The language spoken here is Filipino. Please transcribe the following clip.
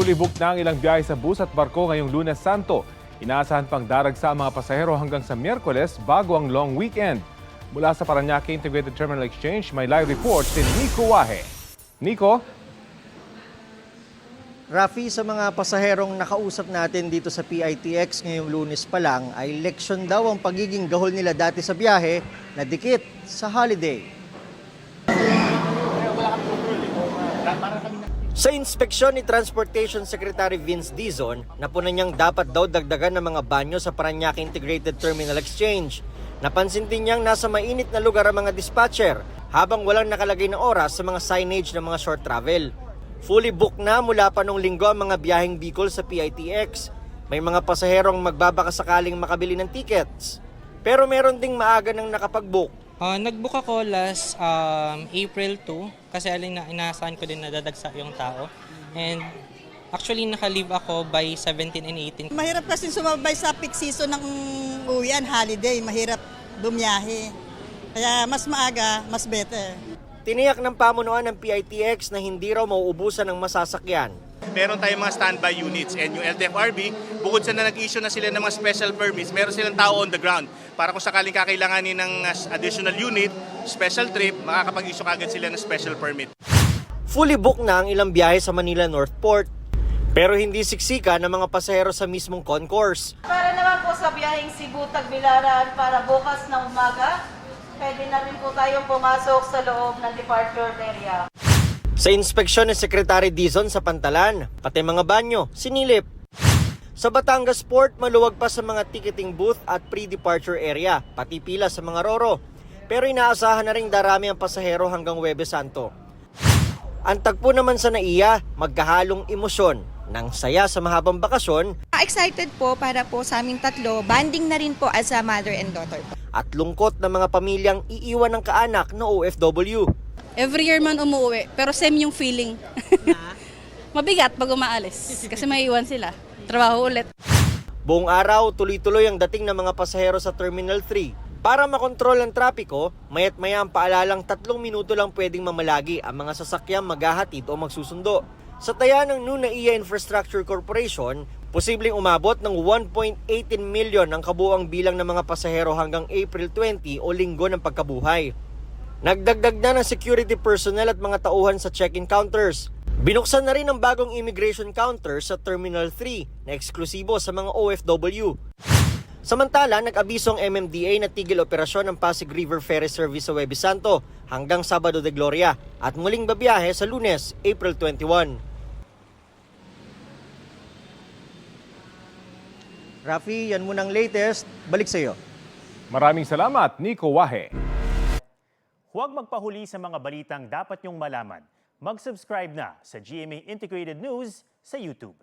Fully booked na ang ilang biyahe sa bus at barko ngayong Lunes Santo. Inaasahan pang daragsa ang mga pasahero hanggang sa Miyerkules bago ang long weekend. Mula sa Parañaque Integrated Terminal Exchange, may live report si Nico Wahe. Nico? Rafi, sa mga pasaherong nakausap natin dito sa PITX ngayong Lunes pa lang, ay leksyon daw ang pagiging gahol nila dati sa biyahe na dikit sa holiday. Sa inspeksyon ni Transportation Secretary Vince Dizon, napunan niyang dapat daw dagdagan ng mga banyo sa Parañaque Integrated Terminal Exchange. Napansin din niyang nasa mainit na lugar ang mga dispatcher habang walang nakalagay na oras sa mga signage ng mga short travel. Fully booked na mula pa nung linggo ang mga biyaheng Bicol sa PITX. May mga pasaherong magbabakasakaling makabili ng tickets. Pero meron ding maaga nang nakapag-book. Nag-book ako last April 2 kasi inaasahan ko din na dadagsa yung tao. And actually naka-leave ako by 17 and 18. Mahirap kasi sumabay sa peak season ng uwian, holiday. Mahirap bumiyahe. Kaya mas maaga, mas better. Tiniyak ng pamunuan ng PITX na hindi raw mauubusan ng masasakyan. Meron tayong mga standby units and yung LTFRB, bukod sa na nag-issue na sila ng mga special permits, meron silang tao on the ground para kung sakaling kakailanganin ng additional unit, special trip, makakapag-issue kagad sila ng special permit. Fully booked na ang ilang biyahe sa Manila North Port, pero hindi siksika ng mga pasahero sa mismong concourse. Para naman po sa biyaheng Cebu-Tagbilaran para bukas ng umaga, pwede na rin po tayong pumasok sa loob ng departure area. Sa inspeksyon ni Secretary Dizon sa Pantalan, pati mga banyo, sinilip. Sa Batangas Port, maluwag pa sa mga ticketing booth at pre-departure area, pati pila sa mga roro. Pero inaasahan na ring darami ang pasahero hanggang Huwebes Santo. Ang tagpo naman sa NAIA, magkahalong emosyon ng saya sa mahabang bakasyon. Excited po para po sa aming tatlo, banding na rin po as a mother and daughter. At lungkot ng mga pamilyang iiwan ng kaanak na OFW. Every year man umuwi, pero same yung feeling. Mabigat pag umaalis kasi may iwan sila. Trabaho ulit. Buong araw, tuloy-tuloy ang dating ng mga pasahero sa Terminal 3. Para makontrol ang trapiko, mayat maya ang paalalang 3 minuto lang pwedeng mamalagi ang mga sasakyang maghahatid o magsusundo. Sa taya ng NAIA Infrastructure Corporation, posibleng umabot ng 1.18 million ang kabuuang bilang ng mga pasahero hanggang April 20 o linggo ng pagkabuhay. Nagdagdag na ng security personnel at mga tauhan sa check-in counters. Binuksan na rin ang bagong immigration counter sa Terminal 3 na eksklusibo sa mga OFW. Samantala, nag-abiso ang MMDA na tigil operasyon ng Pasig River Ferry Service sa Huwebes Santo hanggang Sabado de Gloria at muling babiyahe sa Lunes, April 21. Rafi, yan munang latest. Balik sa iyo. Maraming salamat, Nico Wahe. Huwag magpahuli sa mga balitang dapat niyong malaman. Mag-subscribe na sa GMA Integrated News sa YouTube.